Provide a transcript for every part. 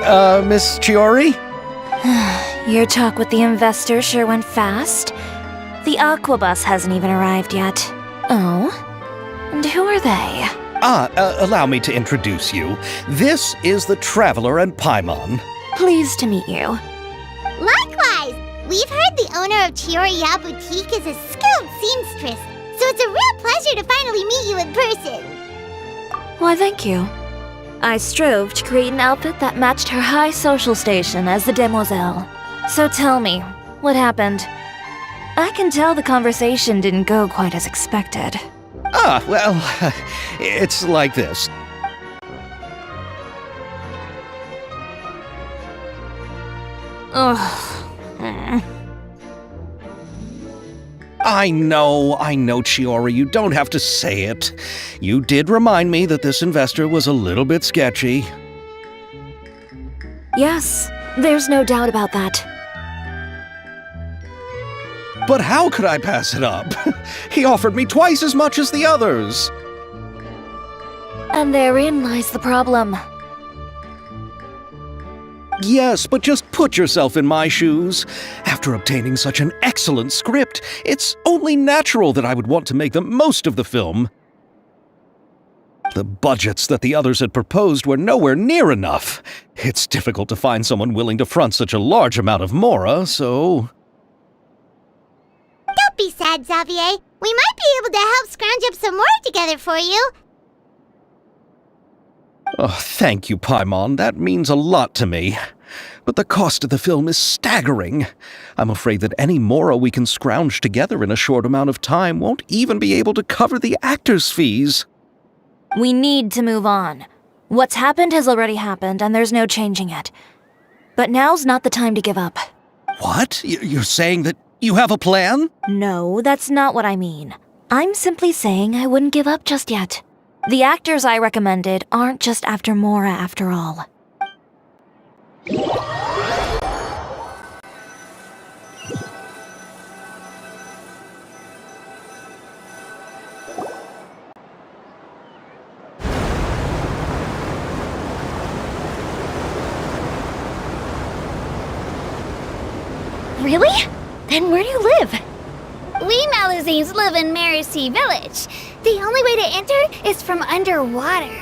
Miss Chiori? Your talk with the investor sure went fast. The Aquabus hasn't even arrived yet. Oh? And who are they? Allow me to introduce you. This is the Traveler and Paimon. Pleased to meet you. Likewise! We've heard the owner of Chioriya Boutique is a skilled seamstress, so it's a real pleasure to finally meet you in person. Why, thank you. I strove to create an outfit that matched her high social station as the demoiselle. So tell me, what happened? I can tell the conversation didn't go quite as expected. Well, it's like this. Ugh. I know, Chiori, you don't have to say it. You did remind me that this investor was a little bit sketchy. Yes, there's no doubt about that. But how could I pass it up? He offered me twice as much as the others. And therein lies the problem. Yes, but just put yourself in my shoes. After obtaining such an excellent script, it's only natural that I would want to make the most of the film. The budgets that the others had proposed were nowhere near enough. It's difficult to find someone willing to front such a large amount of mora, so... Don't be sad, Xavier. We might be able to help scrounge up some more together for you. Oh, thank you, Paimon. That means a lot to me. But the cost of the film is staggering. I'm afraid that any mora we can scrounge together in a short amount of time won't even be able to cover the actors' fees. We need to move on. What's happened has already happened, and there's no changing it. But now's not the time to give up. What? You're saying that you have a plan? No, that's not what I mean. I'm simply saying I wouldn't give up just yet. The actors I recommended aren't just after mora after all. Really? Then where do you live? We Malazines live in Marcy Village. The only way to enter is from underwater.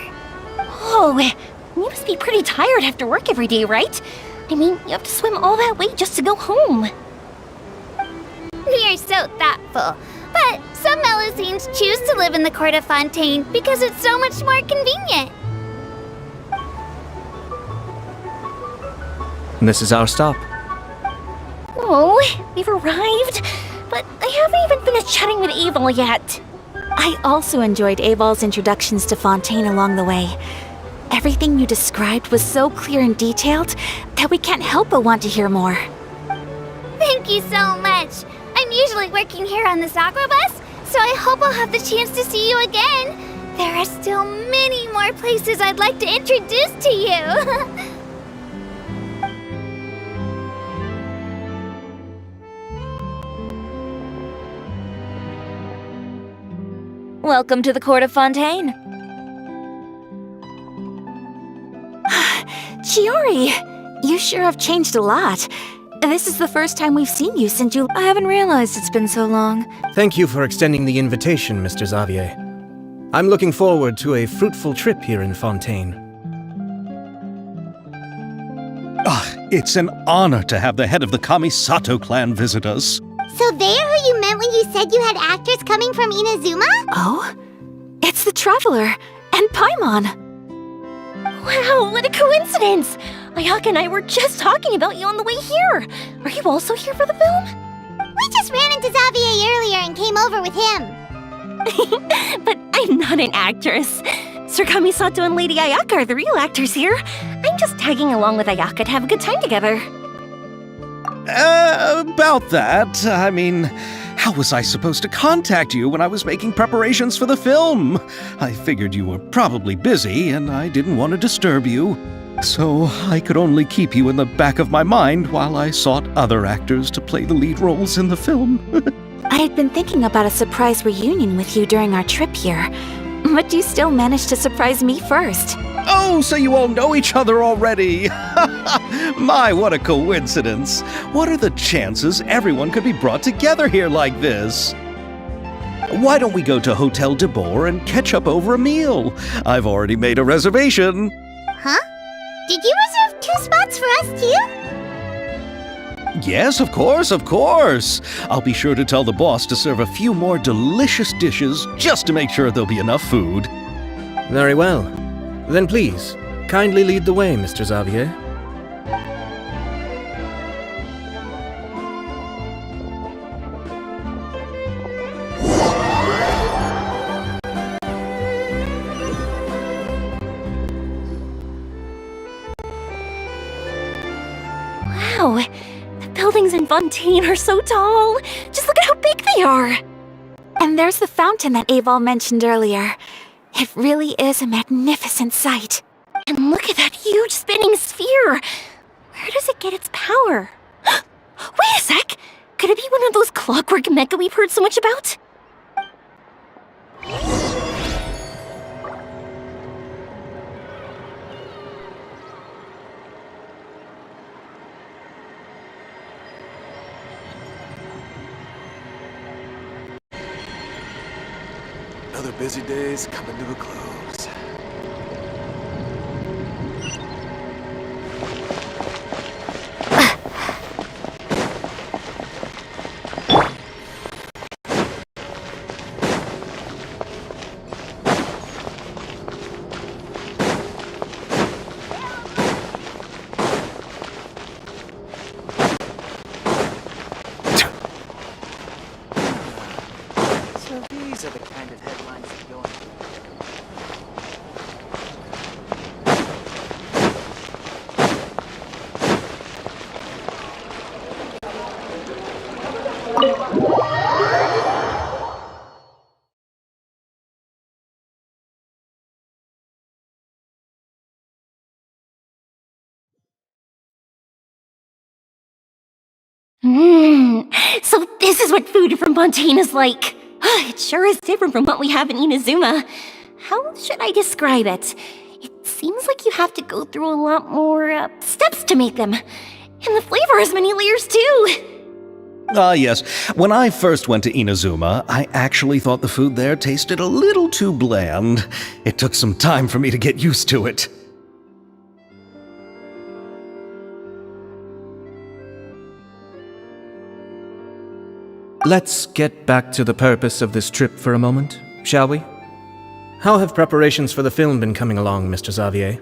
Oh, you must be pretty tired after work every day, right? I mean, you have to swim all that way just to go home. We are so thoughtful. But some Malazines choose to live in the Court of Fontaine because it's so much more convenient. This is our stop. Oh, we've arrived. But I haven't even finished chatting with Aval yet. I also enjoyed Aval's introductions to Fontaine along the way. Everything you described was so clear and detailed that we can't help but want to hear more. Thank you so much. I'm usually working here on this Aquabus, so I hope I'll have the chance to see you again. There are still many more places I'd like to introduce to you. Welcome to the Court of Fontaine. Chiori, you sure have changed a lot. This is the first time we've seen you since you... I haven't realized it's been so long. Thank you for extending the invitation, Mr. Xavier. I'm looking forward to a fruitful trip here in Fontaine. It's an honor to have the head of the Kamisato clan visit us. So they're who you meant when you said you had actors coming from Inazuma? Oh? It's the Traveler and Paimon. Wow, what a coincidence! Ayaka and I were just talking about you on the way here. Are you also here for the film? We just ran into Xavier earlier and came over with him. But I'm not an actress. Sir Kamisato and Lady Ayaka are the real actors here. I'm just tagging along with Ayaka to have a good time together. About that, I mean, how was I supposed to contact you when I was making preparations for the film? I figured you were probably busy, and I didn't want to disturb you. So I could only keep you in the back of my mind while I sought other actors to play the lead roles in the film. I had been thinking about a surprise reunion with you during our trip here, But you still managed to surprise me first. Oh, so you all know each other already! My, what a coincidence! What are the chances everyone could be brought together here like this? Why don't we go to Hotel de Boer and catch up over a meal? I've already made a reservation. Huh? Did you reserve 2 spots for us too? Yes, of course, of course. I'll be sure to tell the boss to serve a few more delicious dishes just to make sure there'll be enough food. Very well. Then please, kindly lead the way, Mr. Xavier. Wow, the buildings in Fontaine are so tall. Just look at how big they are. And there's the fountain that Aval mentioned earlier. It really is a magnificent sight. And look at that huge spinning sphere. Where does it get its power? Wait a sec! Could it be one of those clockwork mecha we've heard so much about? Another busy day's coming to a close. So these are the kind of headlines that go on. So this is what food from Fontaine is like. It sure is different from what we have in Inazuma. How should I describe it? It seems like you have to go through a lot more steps to make them. And the flavor has many layers too. Yes. When I first went to Inazuma, I actually thought the food there tasted a little too bland. It took some time for me to get used to it. Let's get back to the purpose of this trip for a moment, shall we? How have preparations for the film been coming along, Mr. Xavier?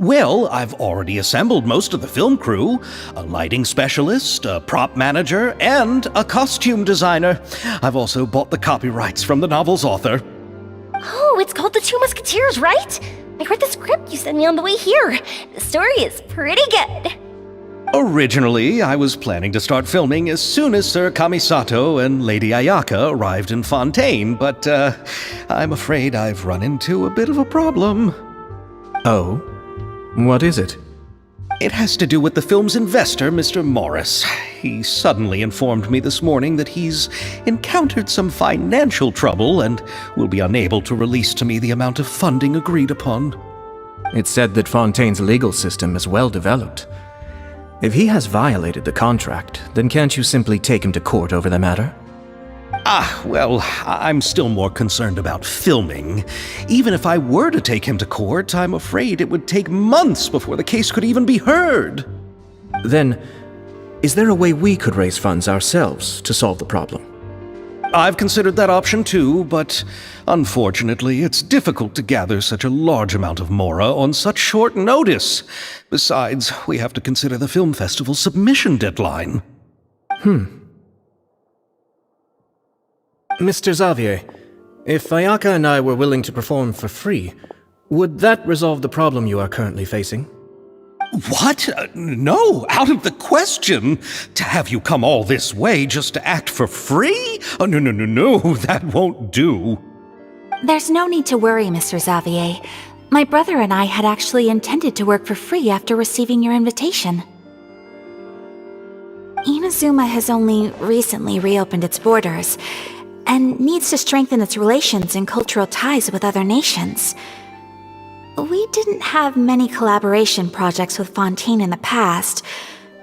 Well, I've already assembled most of the film crew, a lighting specialist, a prop manager, and a costume designer. I've also bought the copyrights from the novel's author. Oh, it's called The Two Musketeers, right? I read the script you sent me on the way here. The story is pretty good. Originally, I was planning to start filming as soon as Sir Kamisato and Lady Ayaka arrived in Fontaine, but I'm afraid I've run into a bit of a problem. Oh? What is it? It has to do with the film's investor, Mr. Morris. He suddenly informed me this morning that he's encountered some financial trouble and will be unable to release to me the amount of funding agreed upon. It's said that Fontaine's legal system is well developed. If he has violated the contract, then can't you simply take him to court over the matter? Well, I'm still more concerned about filming. Even if I were to take him to court, I'm afraid it would take months before the case could even be heard. Then, is there a way we could raise funds ourselves to solve the problem? I've considered that option too, but unfortunately, it's difficult to gather such a large amount of mora on such short notice. Besides, we have to consider the film festival's submission deadline. Mr. Xavier, if Ayaka and I were willing to perform for free, would that resolve the problem you are currently facing? What? No, out of the question. To have you come all this way just to act for free? Oh, no, that won't do. There's no need to worry, Mr. Xavier. My brother and I had actually intended to work for free after receiving your invitation. Inazuma has only recently reopened its borders, and needs to strengthen its relations and cultural ties with other nations. We didn't have many collaboration projects with Fontaine in the past,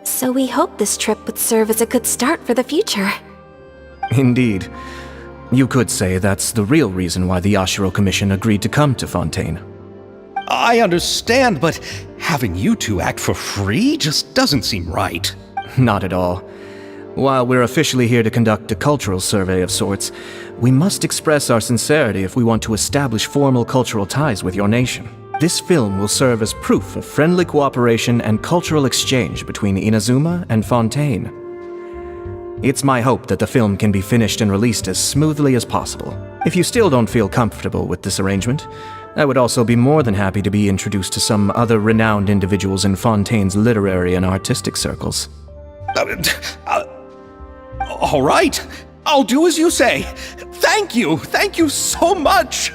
so we hoped this trip would serve as a good start for the future. Indeed. You could say that's the real reason why the Yashiro Commission agreed to come to Fontaine. I understand, but having you two act for free just doesn't seem right. Not at all. While we're officially here to conduct a cultural survey of sorts, we must express our sincerity if we want to establish formal cultural ties with your nation. This film will serve as proof of friendly cooperation and cultural exchange between Inazuma and Fontaine. It's my hope that the film can be finished and released as smoothly as possible. If you still don't feel comfortable with this arrangement, I would also be more than happy to be introduced to some other renowned individuals in Fontaine's literary and artistic circles. All right, I'll do as you say. Thank you so much.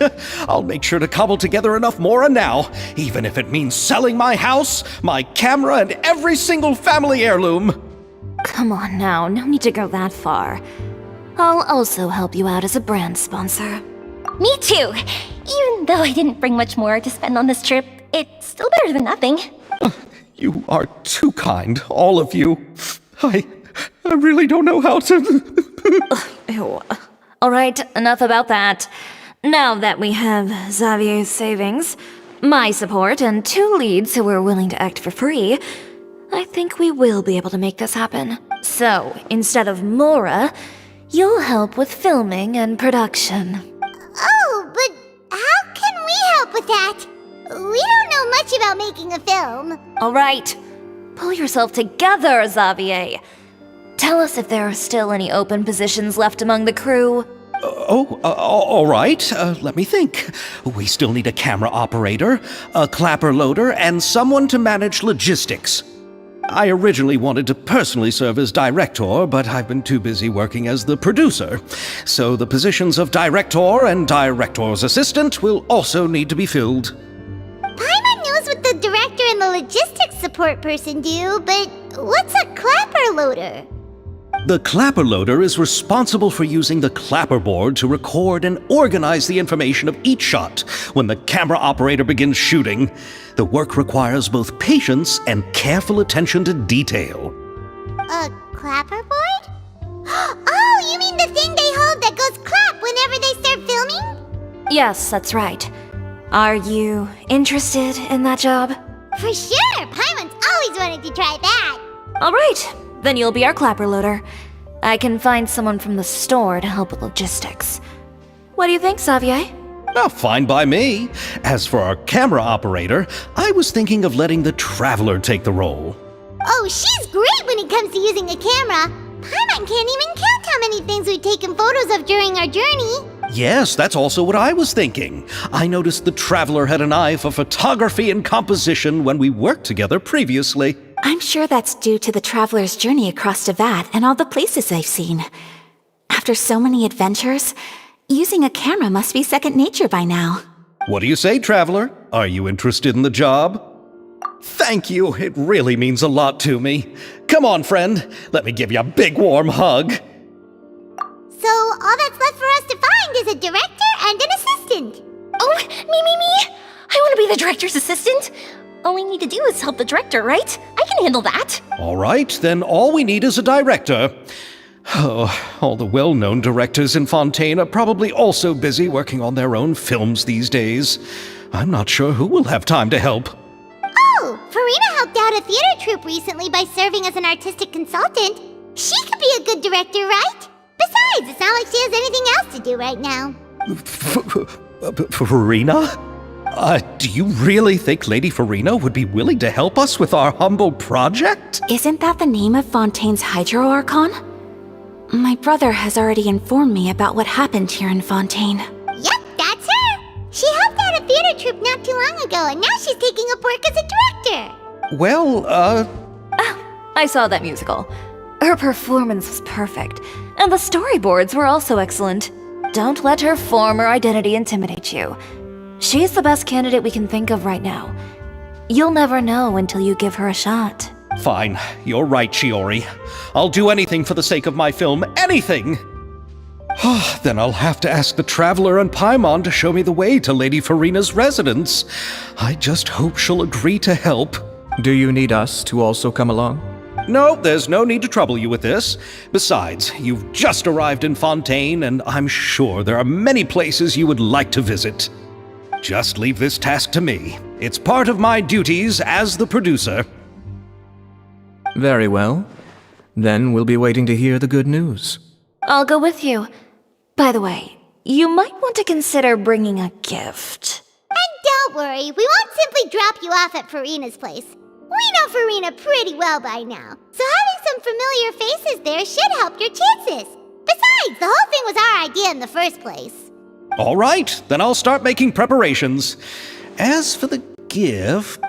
I'll make sure to cobble together enough mora now, even if it means selling my house, my camera, and every single family heirloom. Come on now, no need to go that far. I'll also help you out as a brand sponsor. Me too! Even though I didn't bring much more to spend on this trip, it's still better than nothing. You are too kind, all of you. I really don't know how to... Ew. Alright, enough about that. Now that we have Xavier's savings, my support, and 2 leads who are willing to act for free, I think we will be able to make this happen. So, instead of Mora, you'll help with filming and production. Oh, but how can we help with that? We don't know much about making a film. Alright, pull yourself together, Xavier. Tell us if there are still any open positions left among the crew. All right. Let me think. We still need a camera operator, a clapper loader, and someone to manage logistics. I originally wanted to personally serve as director, but I've been too busy working as the producer. So the positions of director and director's assistant will also need to be filled. Paimon knows what the director and the logistics support person do, but what's a clapper loader? The clapper loader is responsible for using the clapper board to record and organize the information of each shot when the camera operator begins shooting. The work requires both patience and careful attention to detail. A clapper board? Oh, you mean the thing they hold that goes clap whenever they start filming? Yes, that's right. Are you interested in that job? For sure! Paimon's always wanted to try that. Alright, then you'll be our clapper loader. I can find someone from the store to help with logistics. What do you think, Xavier? Oh, fine by me. As for our camera operator, I was thinking of letting the Traveler take the role. Oh, she's great when it comes to using a camera. Paimon can't even count how many things we've taken photos of during our journey. Yes, that's also what I was thinking. I noticed the Traveler had an eye for photography and composition when we worked together previously. I'm sure that's due to the traveler's journey across Devat and all the places they've seen. After so many adventures, using a camera must be second nature by now. What do you say, Traveler? Are you interested in the job? Thank you. It really means a lot to me. Come on, friend. Let me give you a big warm hug. So all that's left for us to find is a director and an assistant. Oh, me! I want to be the director's assistant. All we need to do is help the director, right? I can handle that. All right, then all we need is a director. Oh, all the well-known directors in Fontaine are probably also busy working on their own films these days. I'm not sure who will have time to help. Oh, Farina helped out a theater troupe recently by serving as an artistic consultant. She could be a good director, right? Besides, it's not like she has anything else to do right now. Farina? Do you really think Lady Farina would be willing to help us with our humble project? Isn't that the name of Fontaine's Hydro Archon? My brother has already informed me about what happened here in Fontaine. Yep, that's her. She helped out a theater troupe not too long ago, and now she's taking up work as a director. Well, I saw that musical. Her performance was perfect, and the storyboards were also excellent. Don't let her former identity intimidate you. She's the best candidate we can think of right now. You'll never know until you give her a shot. Fine. You're right, Shiori. I'll do anything for the sake of my film. Anything! Then I'll have to ask the Traveler and Paimon to show me the way to Lady Farina's residence. I just hope she'll agree to help. Do you need us to also come along? No, there's no need to trouble you with this. Besides, you've just arrived in Fontaine, and I'm sure there are many places you would like to visit. Just leave this task to me. It's part of my duties as the producer. Very well. Then we'll be waiting to hear the good news. I'll go with you. By the way, you might want to consider bringing a gift. And don't worry, we won't simply drop you off at Farina's place. We know Farina pretty well by now, so having some familiar faces there should help your chances. Besides, the whole thing was our idea in the first place. All right, then I'll start making preparations. As for the gift...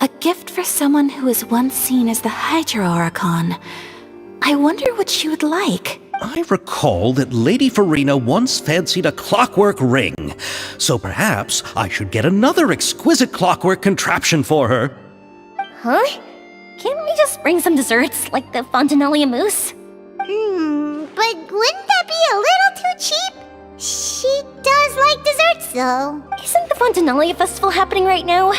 A gift for someone who was once seen as the Hydra Oricon. I wonder what she would like. I recall that Lady Farina once fancied a clockwork ring, so perhaps I should get another exquisite clockwork contraption for her. Huh? Can't we just bring some desserts, like the Fontanalia mousse? But wouldn't that be a little too cheap? She does like desserts, though. Isn't the Fontanalia festival happening right now?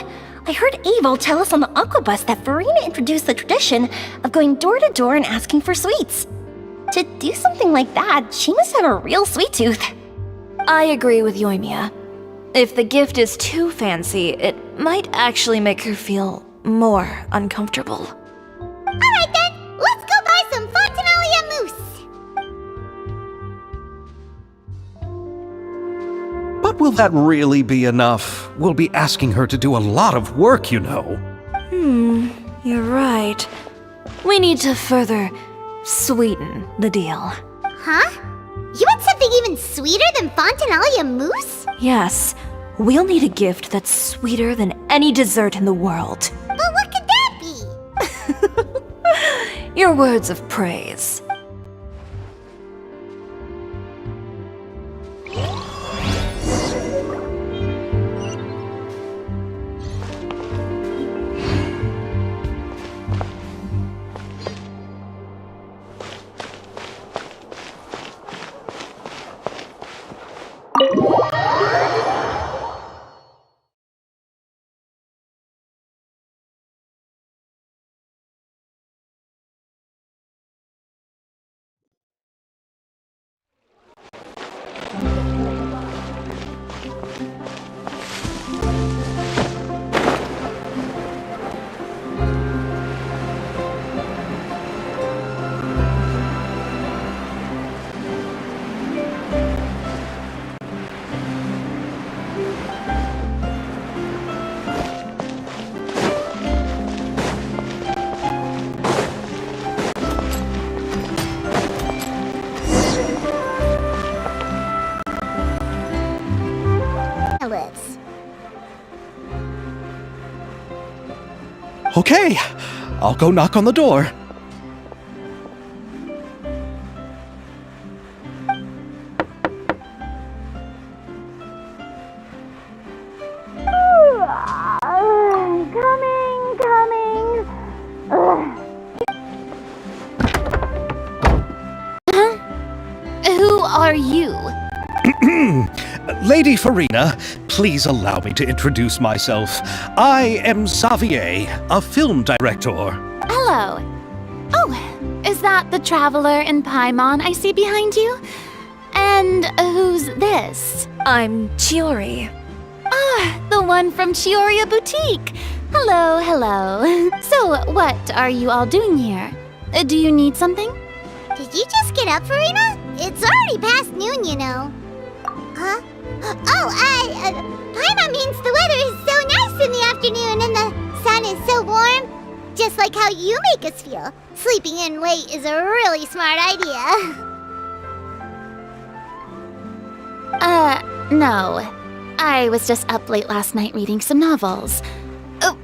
I heard Abel tell us on the Aquabus that Farina introduced the tradition of going door to door and asking for sweets. To do something like that, she must have a real sweet tooth. I agree with Yoimiya. If the gift is too fancy, it might actually make her feel more uncomfortable. Alright then, let's go buy some Fontanalia mousse. But will that really be enough? We'll be asking her to do a lot of work, you know. You're right. We need to further sweeten the deal. Huh? You want something even sweeter than Fontanalia mousse? Yes, we'll need a gift that's sweeter than any dessert in the world. But what could that be? Your words of praise. Lives. Okay, I'll go knock on the door. Coming. Who are you? Lady Farina, please allow me to introduce myself. I am Xavier, a film director. Hello. Oh, is that the Traveler and Paimon I see behind you? And who's this? I'm Chiori. Ah, the one from Chioria Boutique. Hello. So, what are you all doing here? Do you need something? Did you just get up, Farina? It's already past noon, you know. Huh? Paimon means the weather is so nice in the afternoon and the sun is so warm. Just like how you make us feel. Sleeping in late is a really smart idea. No. I was just up late last night reading some novels.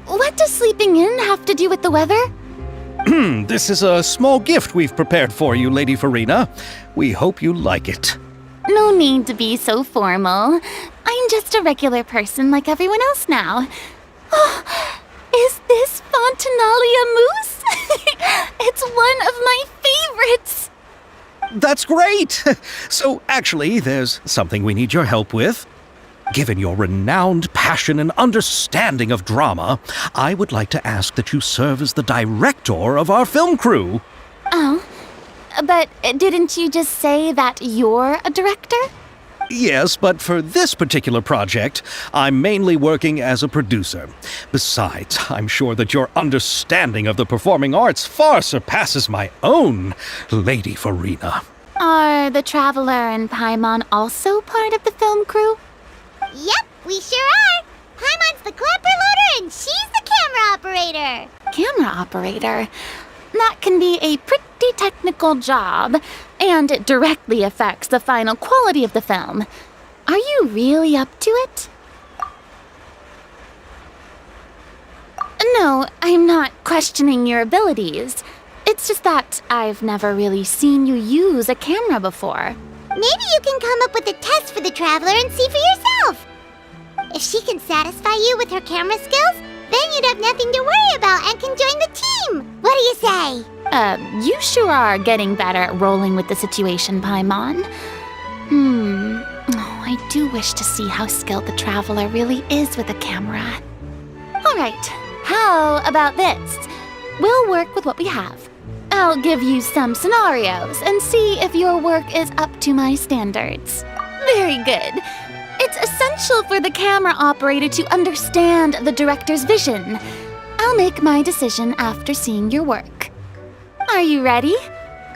What does sleeping in have to do with the weather? This is a small gift we've prepared for you, Lady Farina. We hope you like it. No need to be so formal. I'm just a regular person like everyone else now. Oh, is this Fontanalia mousse? It's one of my favorites. That's great! So, actually, there's something we need your help with. Given your renowned passion and understanding of drama, I would like to ask that you serve as the director of our film crew. Oh, but didn't you just say that you're a director? Yes, but for this particular project, I'm mainly working as a producer. Besides, I'm sure that your understanding of the performing arts far surpasses my own, Lady Farina. Are the Traveler and Paimon also part of the film crew? Yep, we sure are. Paimon's the clapper loader and she's the camera operator. Camera operator? That can be a pretty technical job, and it directly affects the final quality of the film. Are you really up to it? No, I'm not questioning your abilities. It's just that I've never really seen you use a camera before. Maybe you can come up with a test for the Traveler and see for yourself. If she can satisfy you with her camera skills, then you'd have nothing to worry about and can join the team. What do you say? You sure are getting better at rolling with the situation, Paimon. Oh, I do wish to see how skilled the Traveler really is with a camera. All right, how about this? We'll work with what we have. I'll give you some scenarios and see if your work is up to my standards. Very good. It's essential for the camera operator to understand the director's vision. I'll make my decision after seeing your work. Are you ready?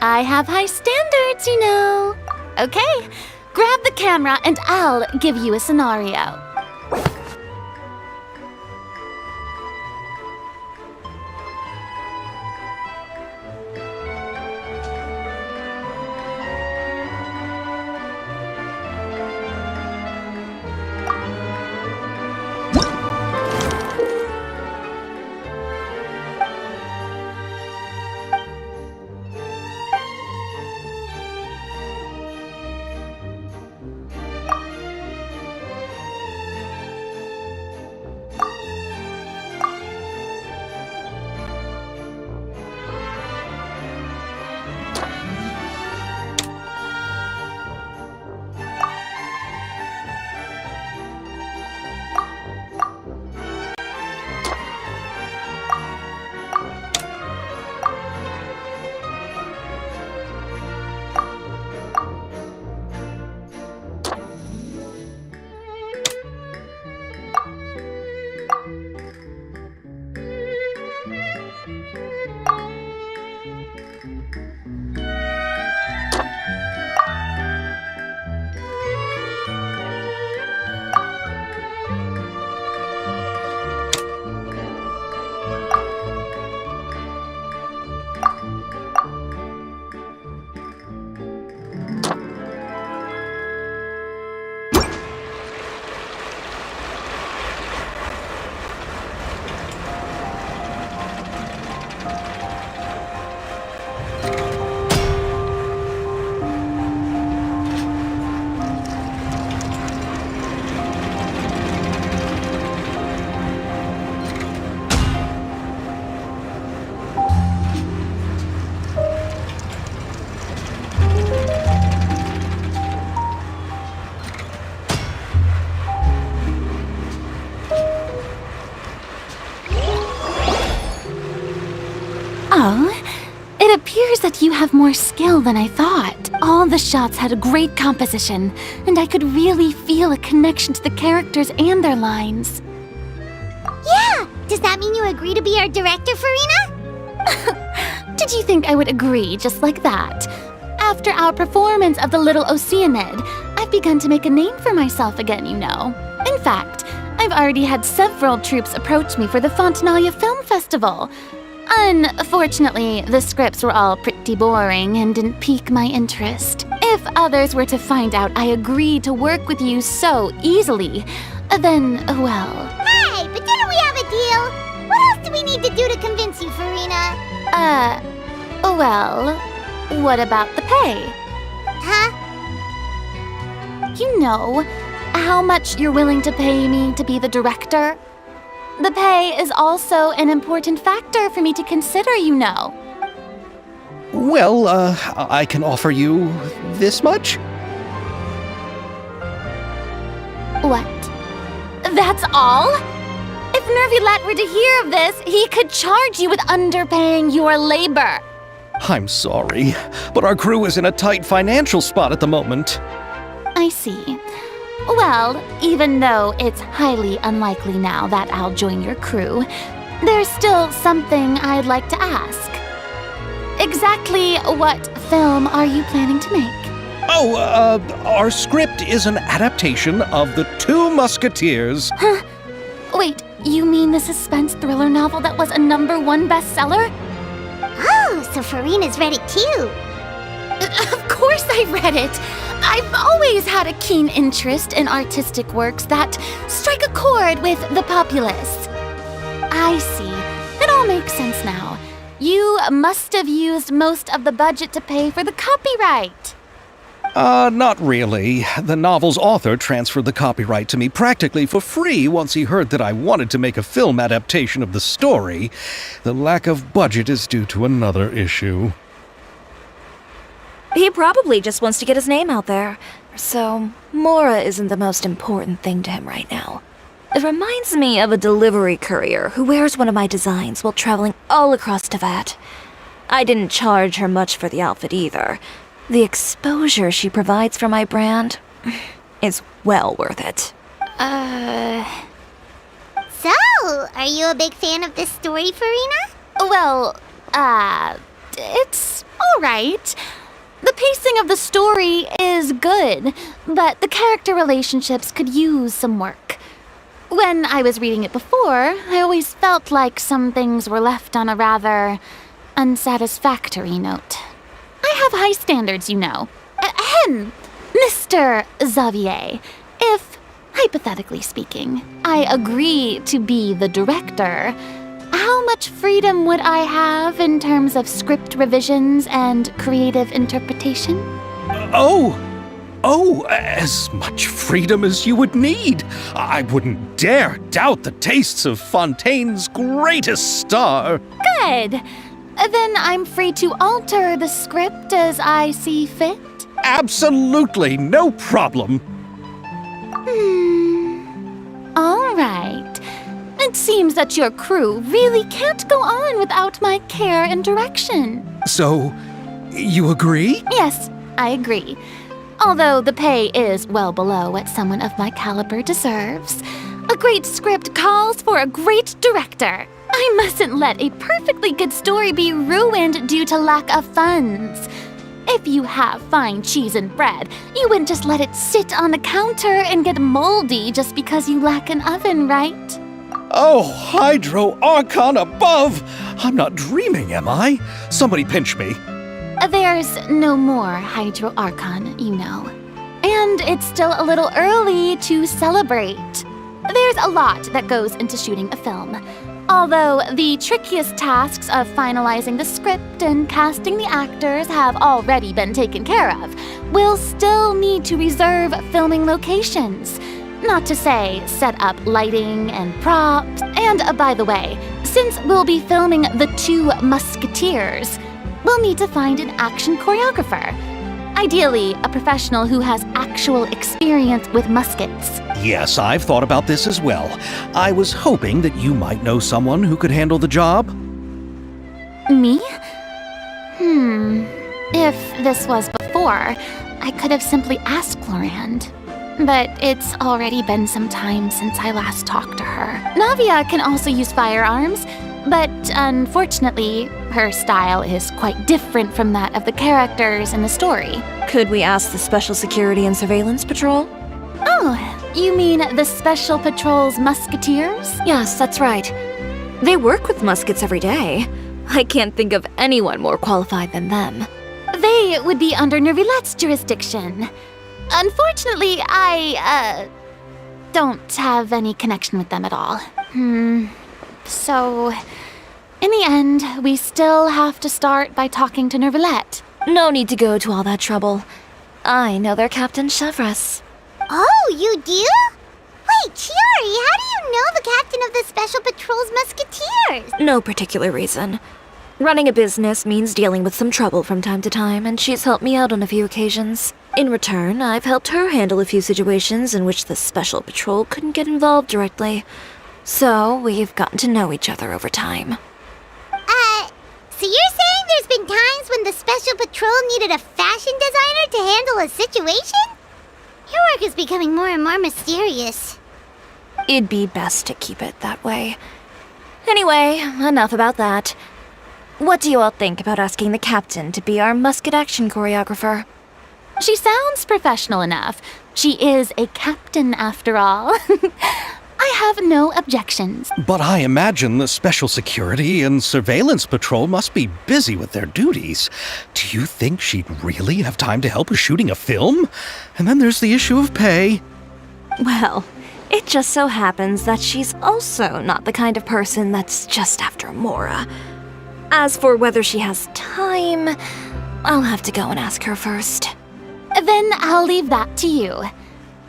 I have high standards, you know. Okay, grab the camera and I'll give you a scenario. Oh, it appears that you have more skill than I thought. All the shots had a great composition, and I could really feel a connection to the characters and their lines. Yeah! Does that mean you agree to be our director, Farina? Did you think I would agree just like that? After our performance of the Little Oceanid, I've begun to make a name for myself again, you know. In fact, I've already had several troops approach me for the Fontanalia Film Festival. Unfortunately, the scripts were all pretty boring and didn't pique my interest. If others were to find out I agreed to work with you so easily, then, well... Hey, but didn't we have a deal? What else do we need to do to convince you, Farina? Well, what about the pay? Huh? You know, how much you're willing to pay me to be the director? The pay is also an important factor for me to consider, you know. Well, I can offer you this much? What? That's all? If Nervulette were to hear of this, he could charge you with underpaying your labor. I'm sorry, but our crew is in a tight financial spot at the moment. I see. Well, even though it's highly unlikely now that I'll join your crew, there's still something I'd like to ask. Exactly what film are you planning to make? Oh, our script is an adaptation of The Two Musketeers. Huh? Wait, you mean the suspense thriller novel that was a #1 bestseller? Oh, so Farina's read it too. Of course I read it! I've always had a keen interest in artistic works that strike a chord with the populace. I see. It all makes sense now. You must have used most of the budget to pay for the copyright. Not really. The novel's author transferred the copyright to me practically for free once he heard that I wanted to make a film adaptation of the story. The lack of budget is due to another issue. He probably just wants to get his name out there. So, Mora isn't the most important thing to him right now. It reminds me of a delivery courier who wears one of my designs while traveling all across Teyvat. I didn't charge her much for the outfit either. The exposure she provides for my brand is well worth it. So, are you a big fan of this story, Farina? Well, it's alright. The pacing of the story is good, but the character relationships could use some work. When I was reading it before, I always felt like some things were left on a rather unsatisfactory note. I have high standards, you know. Ahem, Mr. Xavier. If, hypothetically speaking, I agree to be the director, how much freedom would I have in terms of script revisions and creative interpretation? As much freedom as you would need. I wouldn't dare doubt the tastes of Fontaine's greatest star. Good. Then I'm free to alter the script as I see fit? Absolutely, no problem. All right. It seems that your crew really can't go on without my care and direction. So, you agree? Yes, I agree. Although the pay is well below what someone of my caliber deserves. A great script calls for a great director. I mustn't let a perfectly good story be ruined due to lack of funds. If you have fine cheese and bread, you wouldn't just let it sit on the counter and get moldy just because you lack an oven, right? Oh, Hydro Archon above! I'm not dreaming, am I? Somebody pinch me. There's no more Hydro Archon, you know. And it's still a little early to celebrate. There's a lot that goes into shooting a film. Although the trickiest tasks of finalizing the script and casting the actors have already been taken care of, we'll still need to reserve filming locations. Not to say set up lighting and props. And by the way, since we'll be filming The Two Musketeers, we'll need to find an action choreographer. Ideally, a professional who has actual experience with muskets. Yes, I've thought about this as well. I was hoping that you might know someone who could handle the job. Me? If this was before, I could have simply asked Florand. But it's already been some time since I last talked to her. Navia can also use firearms, but unfortunately, her style is quite different from that of the characters in the story. Could we ask the Special Security and Surveillance Patrol? Oh, you mean the Special Patrol's Musketeers? Yes, that's right. They work with muskets every day. I can't think of anyone more qualified than them. They would be under Nervulette's jurisdiction. Unfortunately, I, don't have any connection with them at all. So, in the end, we still have to start by talking to Nervulette. No need to go to all that trouble. I know their Captain Chevres. Oh, you do? Wait, Chiari, how do you know the captain of the Special Patrol's Musketeers? No particular reason. Running a business means dealing with some trouble from time to time, and she's helped me out on a few occasions. In return, I've helped her handle a few situations in which the Special Patrol couldn't get involved directly. So, we've gotten to know each other over time. So you're saying there's been times when the Special Patrol needed a fashion designer to handle a situation? Your work is becoming more and more mysterious. It'd be best to keep it that way. Anyway, enough about that. What do you all think about asking the captain to be our musket action choreographer? She sounds professional enough. She is a captain after all. I have no objections. But I imagine the Special Security and Surveillance Patrol must be busy with their duties. Do you think she'd really have time to help with shooting a film? And then there's the issue of pay. Well, it just so happens that she's also not the kind of person that's just after Mora. As for whether she has time, I'll have to go and ask her first. Then I'll leave that to you.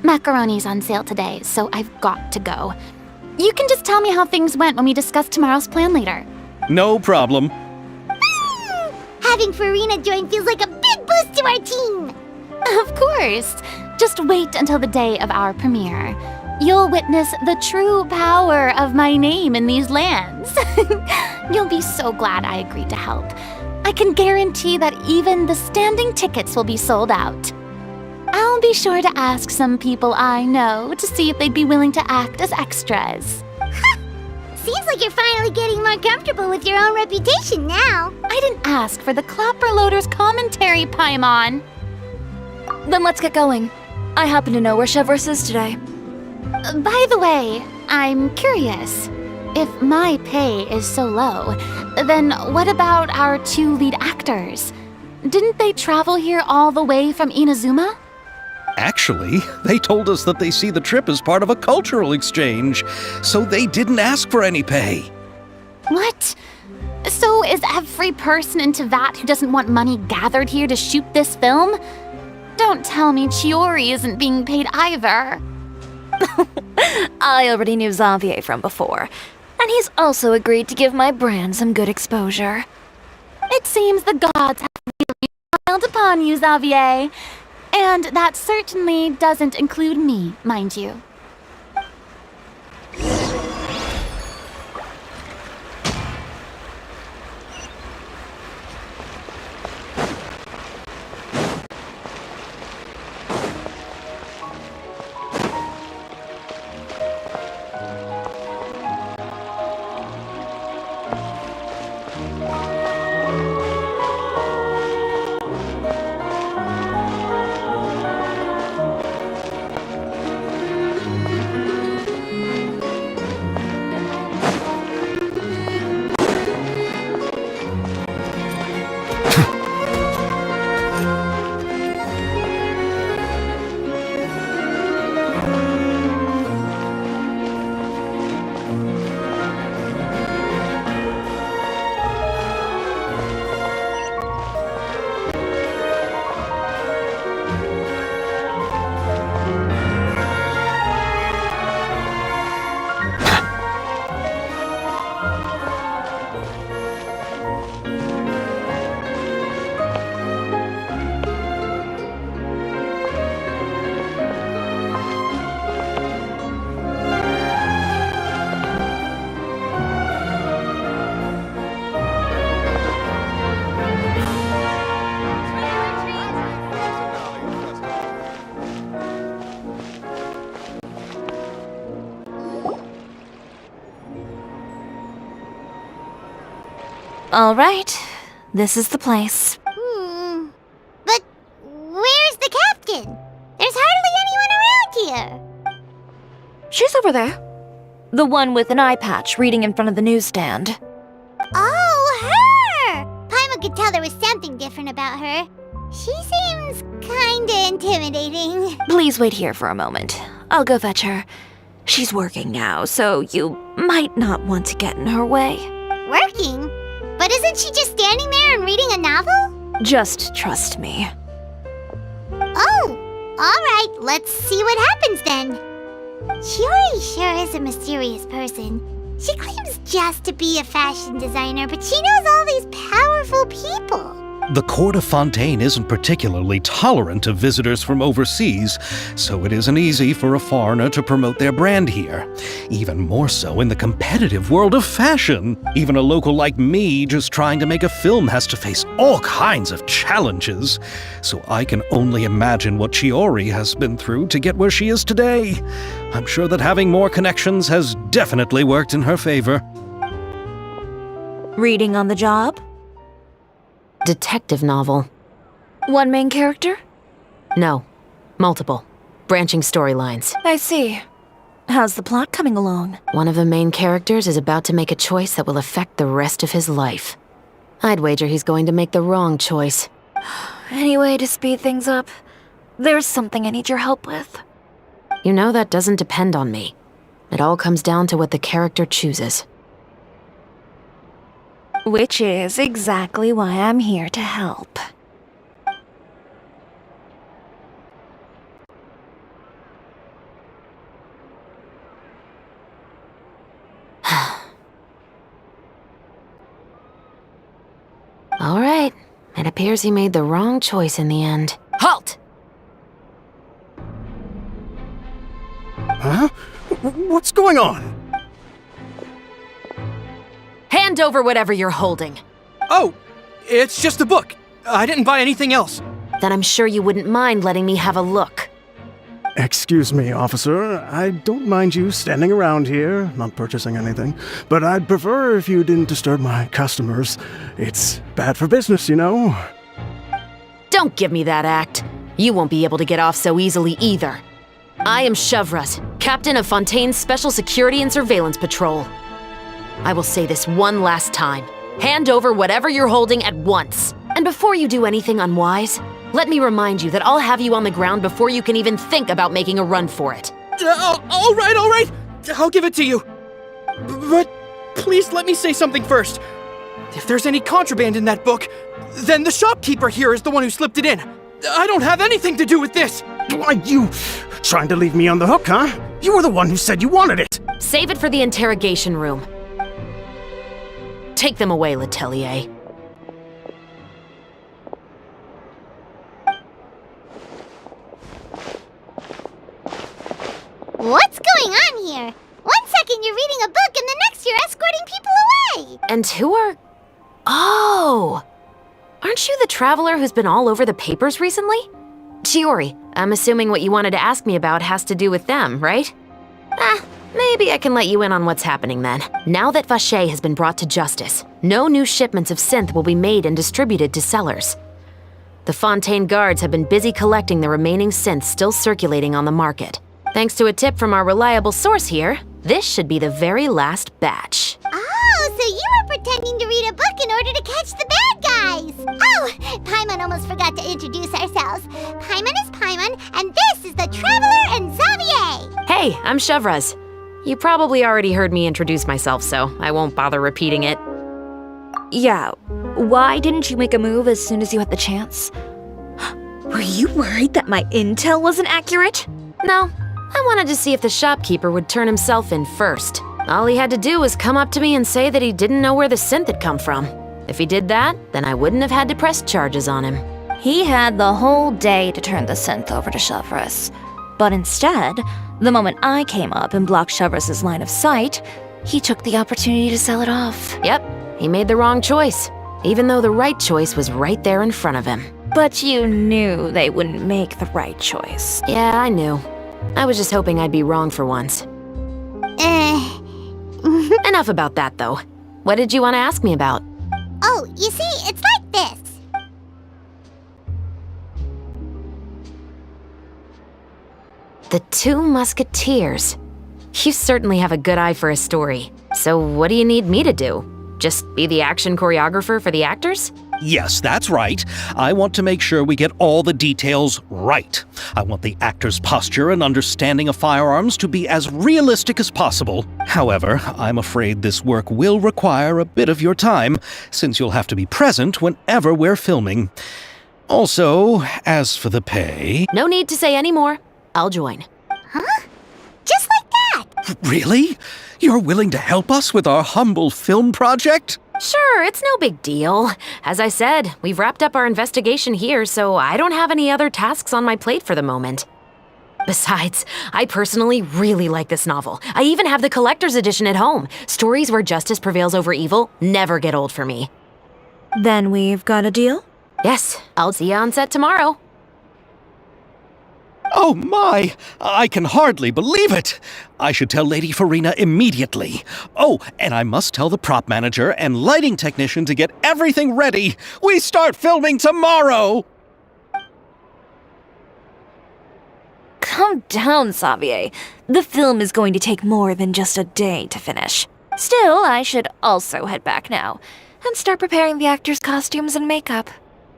Macaroni's on sale today, so I've got to go. You can just tell me how things went when we discuss tomorrow's plan later. No problem. Having Farina join feels like a big boost to our team. Of course. Just wait until the day of our premiere. You'll witness the true power of my name in these lands. You'll be so glad I agreed to help. I can guarantee that even the standing tickets will be sold out. I'll be sure to ask some people I know to see if they'd be willing to act as extras. Seems like you're finally getting more comfortable with your own reputation now. I didn't ask for the Clapperloader's commentary, Paimon. Then let's get going. I happen to know where Chevrolet is today. By the way, I'm curious. If my pay is so low, then what about our two lead actors? Didn't they travel here all the way from Inazuma? Actually, they told us that they see the trip as part of a cultural exchange, so they didn't ask for any pay. What? So is every person in Tevat who doesn't want money gathered here to shoot this film? Don't tell me Chiori isn't being paid either. I already knew Xavier from before, and he's also agreed to give my brand some good exposure. It seems the gods have really smiled upon you, Xavier. And that certainly doesn't include me, mind you. All right, this is the place. But where's the captain? There's hardly anyone around here. She's over there. The one with an eye patch reading in front of the newsstand. Oh, her! Paimon could tell there was something different about her. She seems kinda intimidating. Please wait here for a moment. I'll go fetch her. She's working now, so you might not want to get in her way. Working? But isn't she just standing there and reading a novel? Just trust me. Oh, alright, let's see what happens then. Chiori sure is a mysterious person. She claims just to be a fashion designer, but she knows all these powerful people. The court of Fontaine isn't particularly tolerant of visitors from overseas, so it isn't easy for a foreigner to promote their brand here. Even more so in the competitive world of fashion. Even a local like me just trying to make a film has to face all kinds of challenges. So I can only imagine what Chiori has been through to get where she is today. I'm sure that having more connections has definitely worked in her favor. Reading on the job? Detective novel. One main character? No. Multiple. Branching storylines. I see. How's the plot coming along? One of the main characters is about to make a choice that will affect the rest of his life. I'd wager he's going to make the wrong choice. Any way to speed things up? There's something I need your help with. You know that doesn't depend on me. It all comes down to what the character chooses. Which is exactly why I'm here to help. All right. It appears he made the wrong choice in the end. Halt! Huh? What's going on? Hand over whatever you're holding. Oh, it's just a book. I didn't buy anything else. Then I'm sure you wouldn't mind letting me have a look. Excuse me, officer. I don't mind you standing around here, not purchasing anything, but I'd prefer if you didn't disturb my customers. It's bad for business, you know. Don't give me that act. You won't be able to get off so easily either. I am Chevras, captain of Fontaine's Special Security and Surveillance Patrol. I will say this one last time. Hand over whatever you're holding at once. And before you do anything unwise, let me remind you that I'll have you on the ground before you can even think about making a run for it. All right. I'll give it to you. But please let me say something first. If there's any contraband in that book, then the shopkeeper here is the one who slipped it in. I don't have anything to do with this. Why, you trying to leave me on the hook, huh? You were the one who said you wanted it. Save it for the interrogation room. Take them away, Letelier. What's going on here? 1 second you're reading a book and the next you're escorting people away! And who are... Oh! Aren't you the traveler who's been all over the papers recently? Chiori, I'm assuming what you wanted to ask me about has to do with them, right? Maybe I can let you in on what's happening then. Now that Vacher has been brought to justice, no new shipments of synth will be made and distributed to sellers. The Fontaine guards have been busy collecting the remaining synths still circulating on the market. Thanks to a tip from our reliable source here, this should be the very last batch. Oh, so you were pretending to read a book in order to catch the bad guys! Oh, Paimon almost forgot to introduce ourselves. Paimon is Paimon, and this is the Traveler and Xavier! Hey, I'm Chevras. You probably already heard me introduce myself, so I won't bother repeating it. Yeah, why didn't you make a move as soon as you had the chance? Were you worried that my intel wasn't accurate? No, I wanted to see if the shopkeeper would turn himself in first. All he had to do was come up to me and say that he didn't know where the synth had come from. If he did that, then I wouldn't have had to press charges on him. He had the whole day to turn the synth over to Chevras. But instead, the moment I came up and blocked Chevras' line of sight, he took the opportunity to sell it off. Yep, he made the wrong choice, even though the right choice was right there in front of him. But you knew they wouldn't make the right choice. Yeah, I knew. I was just hoping I'd be wrong for once. Enough about that, though. What did you want to ask me about? Oh, you see, it's like this. The Two Musketeers. You certainly have a good eye for a story. So what do you need me to do? Just be the action choreographer for the actors? Yes, that's right. I want to make sure we get all the details right. I want the actor's posture and understanding of firearms to be as realistic as possible. However, I'm afraid this work will require a bit of your time, since you'll have to be present whenever we're filming. Also, as for the pay... No need to say any more. I'll join. Huh? Just like that? Really? You're willing to help us with our humble film project? Sure, it's no big deal. As I said, we've wrapped up our investigation here, so I don't have any other tasks on my plate for the moment. Besides, I personally really like this novel. I even have the collector's edition at home. Stories where justice prevails over evil never get old for me. Then we've got a deal? Yes, I'll see you on set tomorrow. Oh my! I can hardly believe it! I should tell Lady Farina immediately. Oh, and I must tell the prop manager and lighting technician to get everything ready. We start filming tomorrow! Calm down, Xavier. The film is going to take more than just a day to finish. Still, I should also head back now and start preparing the actors' costumes and makeup.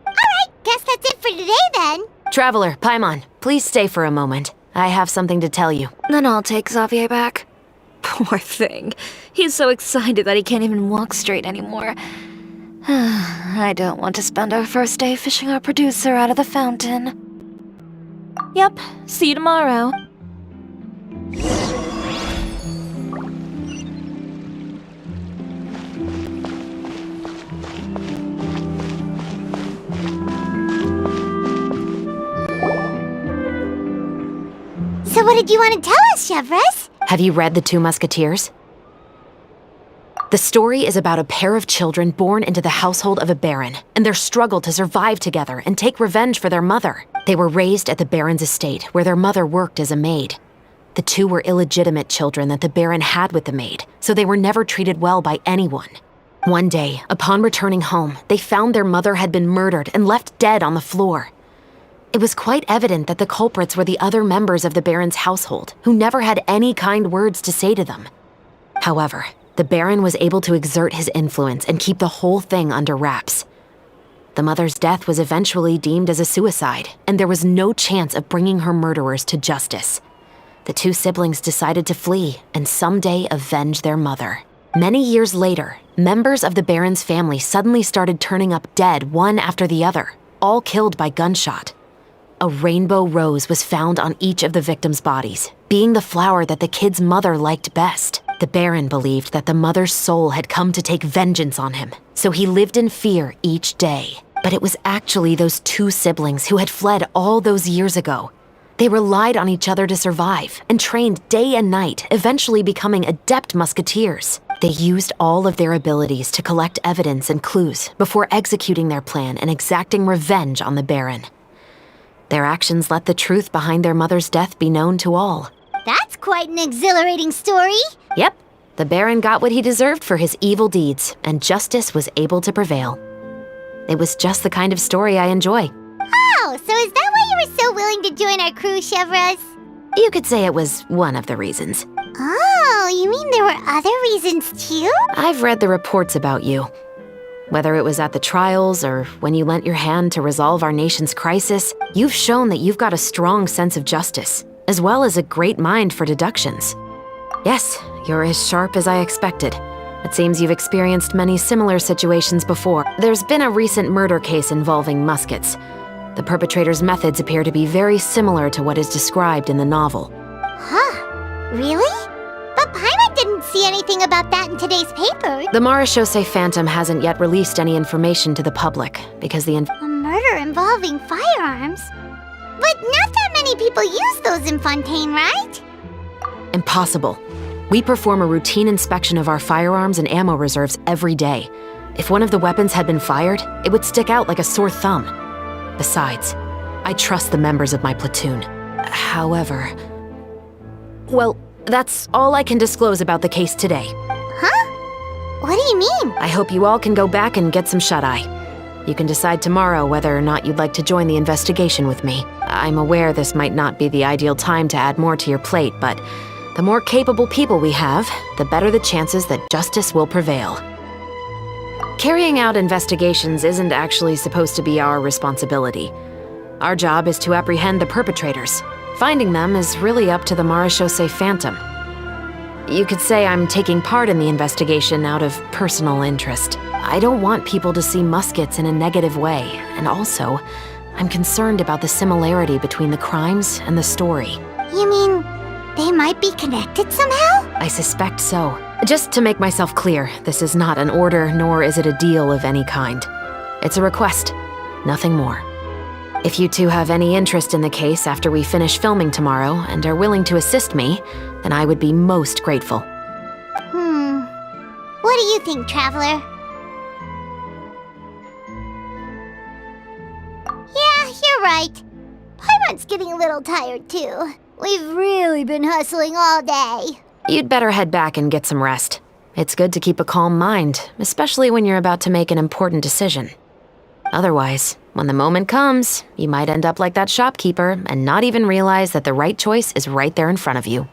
Alright, guess that's it for today then. Traveler, Paimon, please stay for a moment. I have something to tell you. Then I'll take Xavier back. Poor thing. He's so excited that he can't even walk straight anymore. I don't want to spend our first day fishing our producer out of the fountain. Yep, see you tomorrow. So what did you want to tell us, Chevres? Have you read The Two Musketeers? The story is about a pair of children born into the household of a baron and their struggle to survive together and take revenge for their mother. They were raised at the baron's estate, where their mother worked as a maid. The two were illegitimate children that the baron had with the maid, so they were never treated well by anyone. One day, upon returning home, they found their mother had been murdered and left dead on the floor. It was quite evident that the culprits were the other members of the baron's household, who never had any kind words to say to them. However, the baron was able to exert his influence and keep the whole thing under wraps. The mother's death was eventually deemed as a suicide, and there was no chance of bringing her murderers to justice. The two siblings decided to flee and someday avenge their mother. Many years later, members of the baron's family suddenly started turning up dead one after the other, all killed by gunshot. A rainbow rose was found on each of the victims' bodies, being the flower that the kid's mother liked best. The Baron believed that the mother's soul had come to take vengeance on him, so he lived in fear each day. But it was actually those two siblings who had fled all those years ago. They relied on each other to survive and trained day and night, eventually becoming adept musketeers. They used all of their abilities to collect evidence and clues before executing their plan and exacting revenge on the Baron. Their actions let the truth behind their mother's death be known to all. That's quite an exhilarating story. Yep, the Baron got what he deserved for his evil deeds, and justice was able to prevail. It was just the kind of story I enjoy. Oh, so is that why you were so willing to join our crew, Chevres? You could say it was one of the reasons. Oh, you mean there were other reasons too? I've read the reports about you. Whether it was at the trials or when you lent your hand to resolve our nation's crisis, you've shown that you've got a strong sense of justice, as well as a great mind for deductions. Yes, you're as sharp as I expected. It seems you've experienced many similar situations before. There's been a recent murder case involving muskets. The perpetrator's methods appear to be very similar to what is described in the novel. Huh? Really? But Paimon didn't see anything about that in today's paper. The Marechaussee Phantom hasn't yet released any information to the public because the A murder involving firearms? But not that many people use those in Fontaine, right? Impossible. We perform a routine inspection of our firearms and ammo reserves every day. If one of the weapons had been fired, it would stick out like a sore thumb. Besides, I trust the members of my platoon. However... Well, that's all I can disclose about the case today. Huh? What do you mean? I hope you all can go back and get some shut-eye. You can decide tomorrow whether or not you'd like to join the investigation with me. I'm aware this might not be the ideal time to add more to your plate, but the more capable people we have, the better the chances that justice will prevail. Carrying out investigations isn't actually supposed to be our responsibility. Our job is to apprehend the perpetrators. Finding them is really up to the Marechaussee Phantom. You could say I'm taking part in the investigation out of personal interest. I don't want people to see muskets in a negative way, and also, I'm concerned about the similarity between the crimes and the story. You mean they might might be connected somehow? I suspect so. Just to make myself clear, this is not an order, nor is it a deal of any kind. It's a request, nothing more. If you two have any interest in the case after we finish filming tomorrow and are willing to assist me, then I would be most grateful. What do you think, Traveler? Yeah, you're right. Paimon's getting a little tired, too. We've really been hustling all day. You'd better head back and get some rest. It's good to keep a calm mind, especially when you're about to make an important decision. Otherwise, when the moment comes, you might end up like that shopkeeper and not even realize that the right choice is right there in front of you.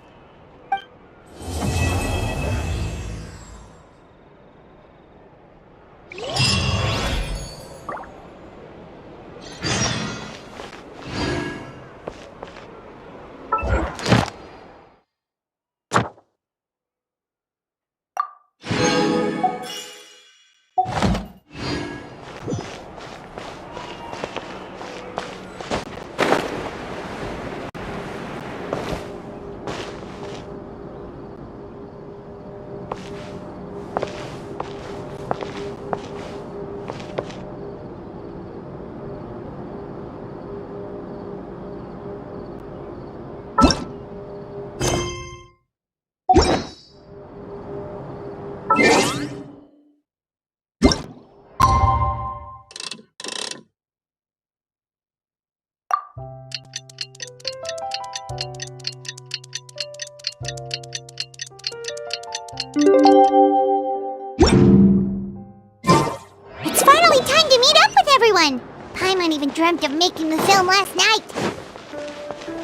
It's finally time to meet up with everyone! Paimon even dreamt of making the film last night.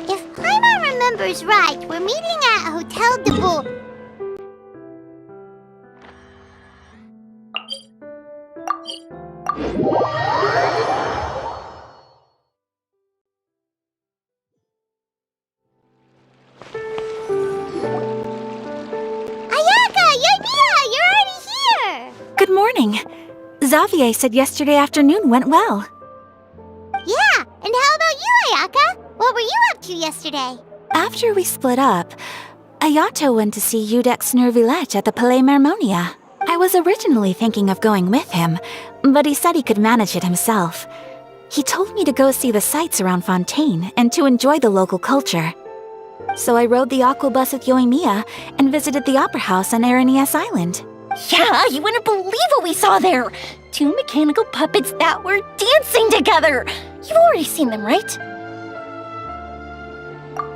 If Paimon remembers right, we're meeting at Hotel de Bourg. Ayaka! Yoimiya! You're already here! Good morning. Xavier said yesterday afternoon went well. Yeah, and how about you, Ayaka? What were you up to yesterday? After we split up, Ayato went to see Udex Nervillette at the Palais Marmonia. I was originally thinking of going with him, but he said he could manage it himself. He told me to go see the sights around Fontaine and to enjoy the local culture. So I rode the aqua bus with Yoimiya and visited the opera house on Aranias Island. Yeah, you wouldn't believe what we saw there! 2 mechanical puppets that were dancing together! You've already seen them, right?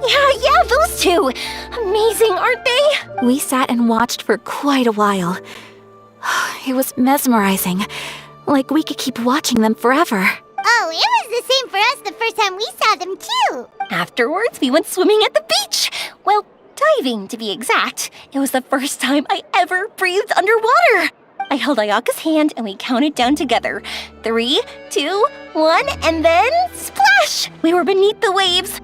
Yeah, those two! Amazing, aren't they? We sat and watched for quite a while. It was mesmerizing, like we could keep watching them forever. Oh, it was the same for us the first time we saw them, too! Afterwards, we went swimming at the beach! Well, diving, to be exact. It was the first time I ever breathed underwater! I held Ayaka's hand and we counted down together. 3, 2, 1, and then splash! We were beneath the waves.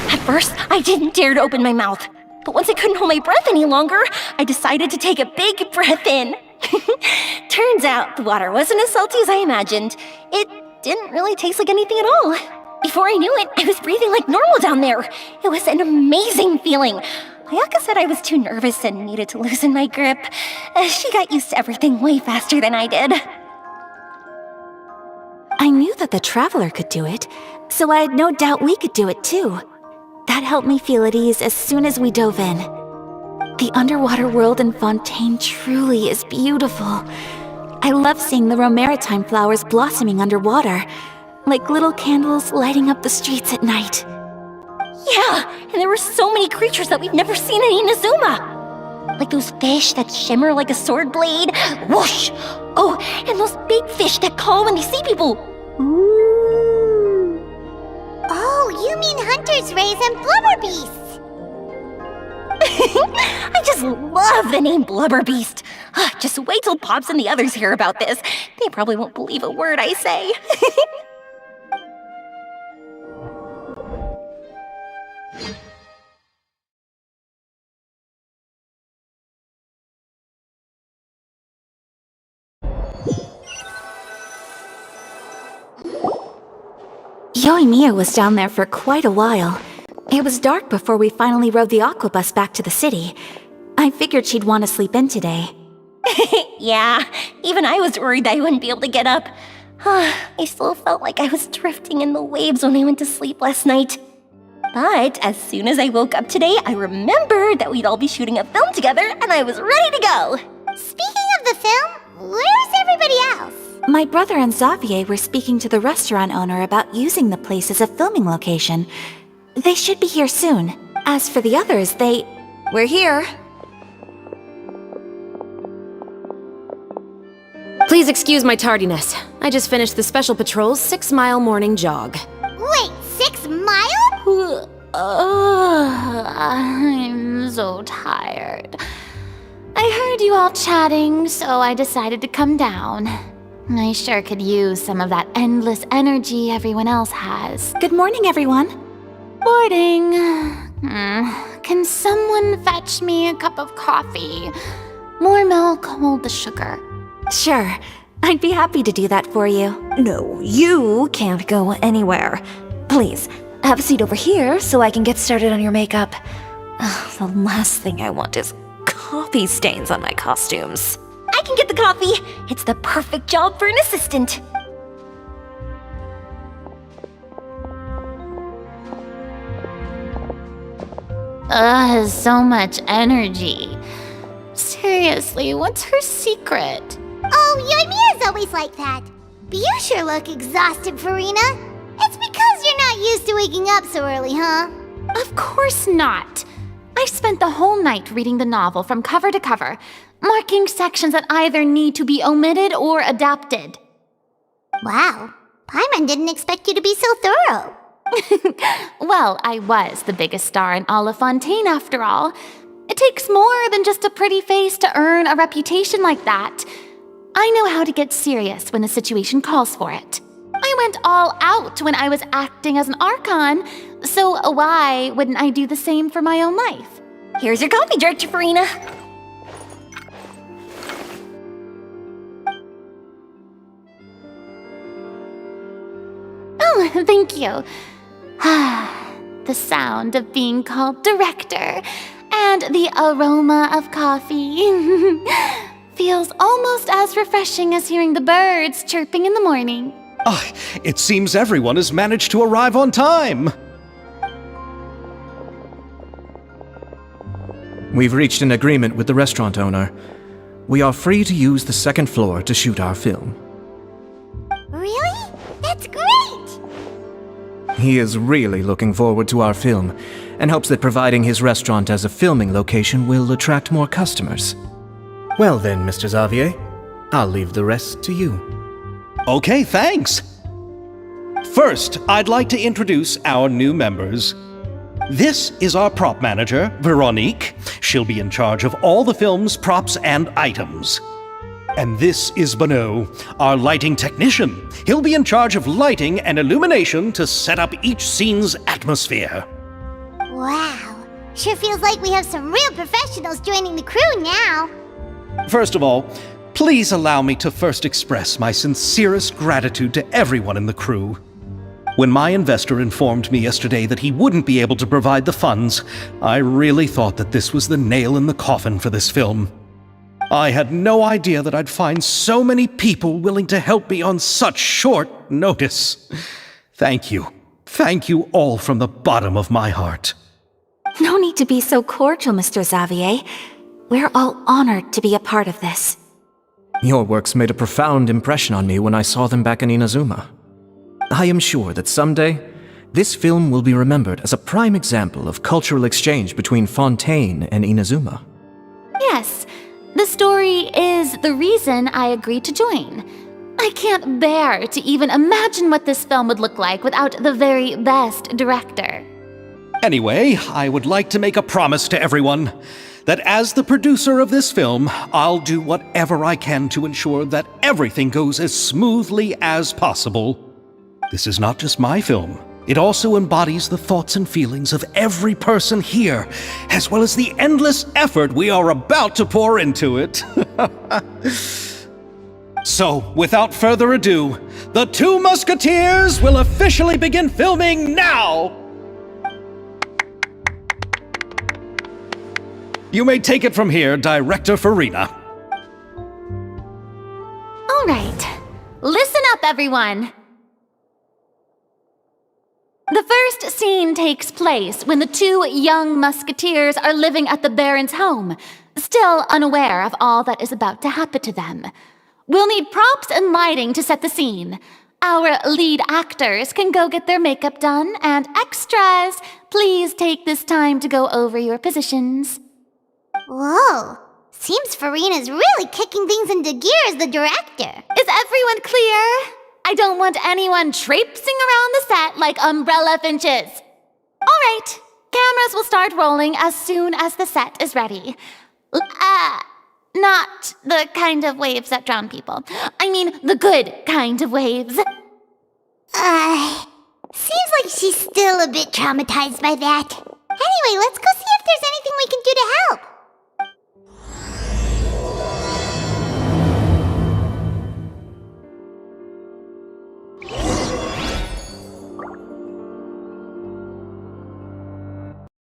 At first, I didn't dare to open my mouth. But once I couldn't hold my breath any longer, I decided to take a big breath in. Turns out the water wasn't as salty as I imagined. It didn't really taste like anything at all. Before I knew it, I was breathing like normal down there. It was an amazing feeling. Ayaka said I was too nervous and needed to loosen my grip. She got used to everything way faster than I did. I knew that the Traveler could do it, so I had no doubt we could do it too. That helped me feel at ease as soon as we dove in. The underwater world in Fontaine truly is beautiful. I love seeing the Romaritime flowers blossoming underwater, like little candles lighting up the streets at night. Yeah, and there were so many creatures that we've never seen in Inazuma. Like those fish that shimmer like a sword blade. Whoosh! Oh, and those big fish that call when they see people. Oh, you mean Hunter's Rays and Blubber Beasts! I just love the name Blubber Beast. Just wait till Pops and the others hear about this. They probably won't believe a word I say. Yoimiya was down there for quite a while. It was dark before we finally rode the aquabus back to the city. I figured she'd want to sleep in today. Yeah, even I was worried I wouldn't be able to get up. I still felt like I was drifting in the waves when I went to sleep last night. But as soon as I woke up today, I remembered that we'd all be shooting a film together, and I was ready to go. Speaking of the film, where's everybody else? My brother and Xavier were speaking to the restaurant owner about using the place as a filming location. They should be here soon. As for the others, We're here. Please excuse my tardiness. I just finished the Special Patrol's 6-mile morning jog. Wait, 6 miles? I'm so tired. I heard you all chatting, so I decided to come down. I sure could use some of that endless energy everyone else has. good morning, everyone. Morning. Can someone fetch me a cup of coffee? More milk, hold the sugar. Sure, I'd be happy to do that for you. No, you can't go anywhere. Please, have a seat over here so I can get started on your makeup. The last thing I want is coffee stains on my costumes. I can get the coffee. It's the perfect job for an assistant. So much energy. Seriously, what's her secret? Oh, Yoimiya's always like that. But you sure look exhausted, Farina. It's because you're not used to waking up so early, huh? Of course not. I spent the whole night reading the novel from cover to cover, marking sections that either need to be omitted or adapted. Wow, Paimon didn't expect you to be so thorough. Well, I was the biggest star in all of Fontaine after all. It takes more than just a pretty face to earn a reputation like that. I know how to get serious when the situation calls for it. I went all out when I was acting as an Archon, so why wouldn't I do the same for my own life? Here's your coffee, Director Farina. Oh, thank you. The sound of being called director and the aroma of coffee feels almost as refreshing as hearing the birds chirping in the morning. It seems everyone has managed to arrive on time. We've reached an agreement with the restaurant owner. We are free to use the second floor to shoot our film. Really? That's great! He is really looking forward to our film and hopes that providing his restaurant as a filming location will attract more customers. Well then, Mr. Xavier, I'll leave the rest to you. Okay, thanks. First, I'd like to introduce our new members. This is our prop manager, Veronique. She'll be in charge of all the film's props and items. And this is Bonneau, our lighting technician. He'll be in charge of lighting and illumination to set up each scene's atmosphere. Wow, sure feels like we have some real professionals joining the crew now. First of all, please allow me to first express my sincerest gratitude to everyone in the crew. When my investor informed me yesterday that he wouldn't be able to provide the funds, I really thought that this was the nail in the coffin for this film. I had no idea that I'd find so many people willing to help me on such short notice. Thank you. Thank you all from the bottom of my heart. No need to be so cordial, Mr. Xavier. We're all honored to be a part of this. Your works made a profound impression on me when I saw them back in Inazuma. I am sure that someday, this film will be remembered as a prime example of cultural exchange between Fontaine and Inazuma. Yes, the story is the reason I agreed to join. I can't bear to even imagine what this film would look like without the very best director. Anyway, I would like to make a promise to everyone that as the producer of this film, I'll do whatever I can to ensure that everything goes as smoothly as possible. This is not just my film. It also embodies the thoughts and feelings of every person here, as well as the endless effort we are about to pour into it. So, without further ado, The Two Musketeers will officially begin filming now! You may take it from here, Director Farina. All right. Listen up, everyone. The first scene takes place when the two young musketeers are living at the Baron's home, still unaware of all that is about to happen to them. We'll need props and lighting to set the scene. Our lead actors can go get their makeup done, and extras, please take this time to go over your positions. Whoa. Seems Farina's really kicking things into gear as the director. Is everyone clear? I don't want anyone traipsing around the set like umbrella finches. All right, cameras will start rolling as soon as the set is ready. Not the kind of waves that drown people. I mean the good kind of waves. Seems like she's still a bit traumatized by that. Anyway, let's go see if there's anything